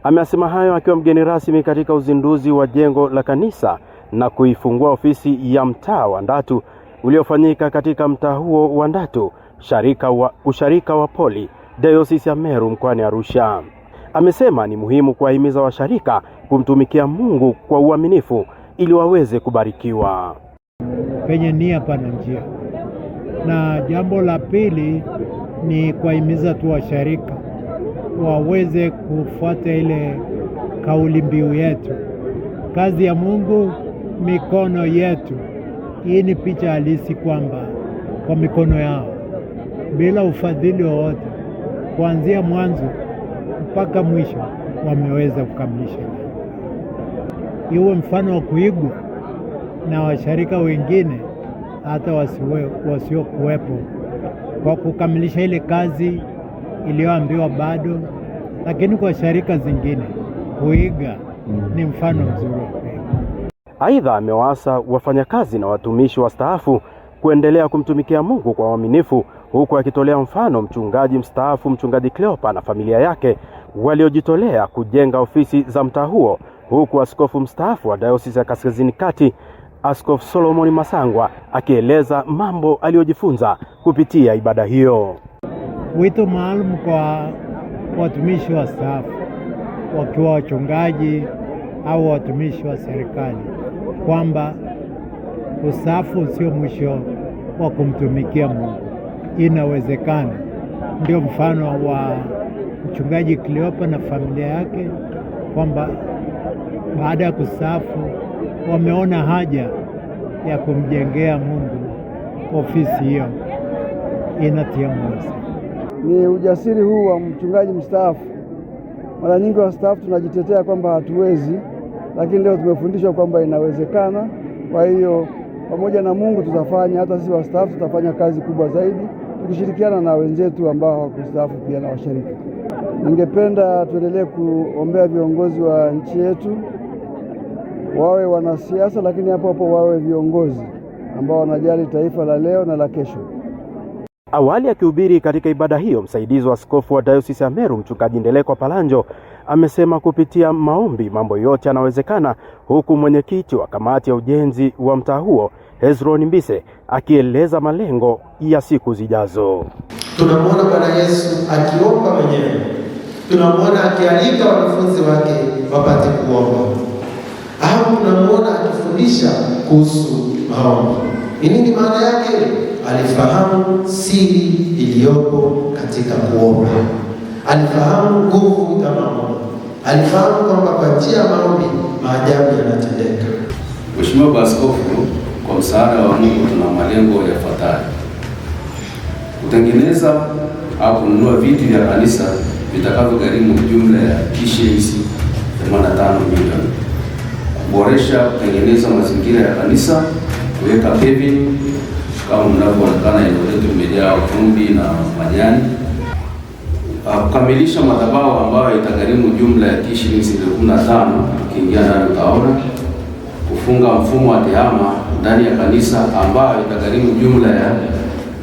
Amesema hayo akiwa mgeni rasmi katika uzinduzi wa jengo la kanisa na kuifungua ofisi ya mtaa wa Ndatu uliofanyika katika mtaa huo wa Ndatu, usharika wa Poli, Dayosisi ya Meru mkoani Arusha. Amesema ni muhimu kuwahimiza washarika kumtumikia Mungu kwa uaminifu ili waweze kubarikiwa. Penye nia pana njia. Na jambo la pili ni kuwahimiza tu washarika waweze kufuata ile kauli mbiu yetu, kazi ya Mungu mikono yetu. Hii ni picha halisi kwamba kwa mikono yao bila ufadhili wowote kuanzia mwanzo mpaka mwisho wameweza kukamilisha. Iwe mfano wa kuigwa na washarika wengine hata wasiokuwepo kwa kukamilisha ile kazi iliyoambiwa bado, lakini kwa sharika zingine kuiga ni mfano mzuri wa kuiga. Aidha, amewaasa wafanyakazi na watumishi wastaafu kuendelea kumtumikia Mungu kwa uaminifu, huku akitolea mfano mchungaji mstaafu Mchungaji Cleopa na familia yake waliojitolea kujenga ofisi za mtaa huo, huku askofu mstaafu wa Dayosisi ya Kaskazini Kati Askofu Solomon Masangwa akieleza mambo aliyojifunza kupitia ibada hiyo. Wito maalum kwa watumishi wastaafu, wakiwa wachungaji au watumishi wa serikali, kwamba ustaafu sio mwisho wa kumtumikia Mungu. Inawezekana. Ndio mfano wa Mchungaji Cleopa na familia yake, kwamba baada ya kustaafu wameona haja ya kumjengea Mungu ofisi hiyo. Inatia moyo. Ni ujasiri huu wa mchungaji mstaafu. Mara nyingi wastaafu tunajitetea kwamba hatuwezi, lakini leo tumefundishwa kwamba inawezekana. Kwa hiyo pamoja na Mungu tutafanya, hata sisi wastaafu tutafanya kazi kubwa zaidi tukishirikiana na wenzetu ambao hawakustaafu pia na washarika. Ningependa tuendelee kuombea viongozi wa nchi yetu, wawe wanasiasa lakini hapo hapo wawe viongozi ambao wanajali taifa la leo na la kesho. Awali akihubiri katika ibada hiyo, msaidizi wa askofu wa Dayosisi ya Meru Mchungaji Ndelekwa Palanjo amesema kupitia maombi mambo yote yanawezekana, huku mwenyekiti wa kamati ya ujenzi wa mtaa huo Hezron Mbise akieleza malengo ya siku zijazo. Tunamwona Bwana Yesu akiomba mwenyewe, tunamwona akialika wanafunzi wake wapate kuomba, au tunamwona akifundisha kuhusu maombi. Nini maana yake? Alifahamu siri iliyopo katika kuomba, alifahamu nguvu ya maombi, alifahamu kwamba kwa njia ya maombi maajabu yanatendeka. Mheshimiwa Askofu, kwa msaada wa Mungu tuna malengo yafuatayo: kutengeneza au kununua viti vya kanisa vitakavyogharimu jumla ya shilingi 85 milioni, kuboresha kutengeneza mazingira ya kanisa, kuweka paving kama mnavyoonekana eneo letu limejaa vumbi na majani, kukamilisha madhabahu ambayo itagharimu jumla ya shilingi 15, ukiingia ndani utaona, kufunga mfumo wa tehama ndani ya kanisa ambayo itagharimu jumla ya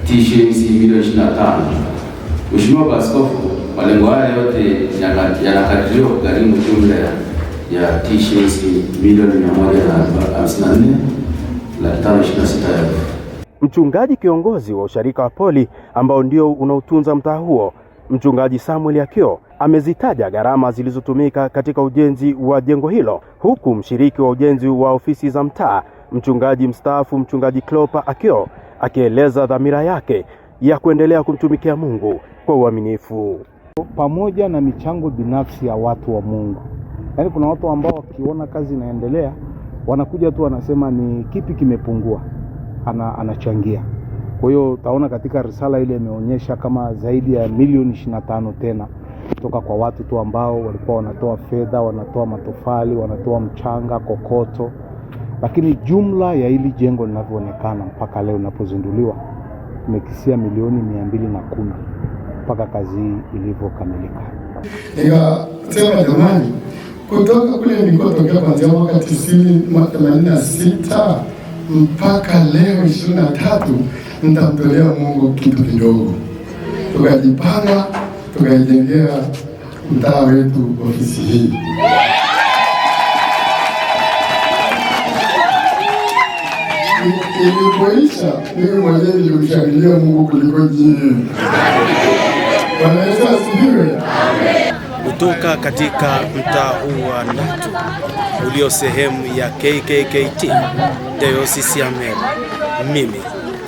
shilingi milioni 25. Mheshimiwa Askofu, malengo haya yote yanakadiriwa kugharimu jumla ya shilingi milioni 154,526,000. Mchungaji kiongozi wa usharika wa Poli ambao ndio unaotunza mtaa huo, Mchungaji Samuel Akio, amezitaja gharama zilizotumika katika ujenzi wa jengo hilo, huku mshiriki wa ujenzi wa ofisi za mtaa mchungaji mstaafu Mchungaji Cleopa Akio akieleza dhamira yake ya kuendelea kumtumikia Mungu kwa uaminifu, pamoja na michango binafsi ya watu wa Mungu. Yaani kuna watu ambao wakiona kazi inaendelea wanakuja tu wanasema ni kipi kimepungua, anachangia. Kwa hiyo utaona katika risala ile imeonyesha kama zaidi ya milioni 25 tena kutoka kwa watu tu ambao walikuwa wanatoa fedha, wanatoa matofali, wanatoa mchanga, kokoto. Lakini jumla ya hili jengo linavyoonekana mpaka leo linapozinduliwa tumekisia milioni 210 mpaka kazi hii ilivyokamilika. Nikasema jamani, kutoka kule nilikotokea kuanzia mwaka 86 mpaka leo 23 nitamtolea Mungu kitu kidogo. Tukajipanga, tukajengea mtaa wetu ofisi hii. Ilipoisha, mimi mwenyewe nilimshangilia Mungu kuliko jini. Bwana Yesu asifiwe. Kutoka katika mtaa huu wa Ndatu ulio sehemu ya KKKT Dayosisi ya Meru, mimi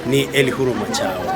ni Elihuru Machao.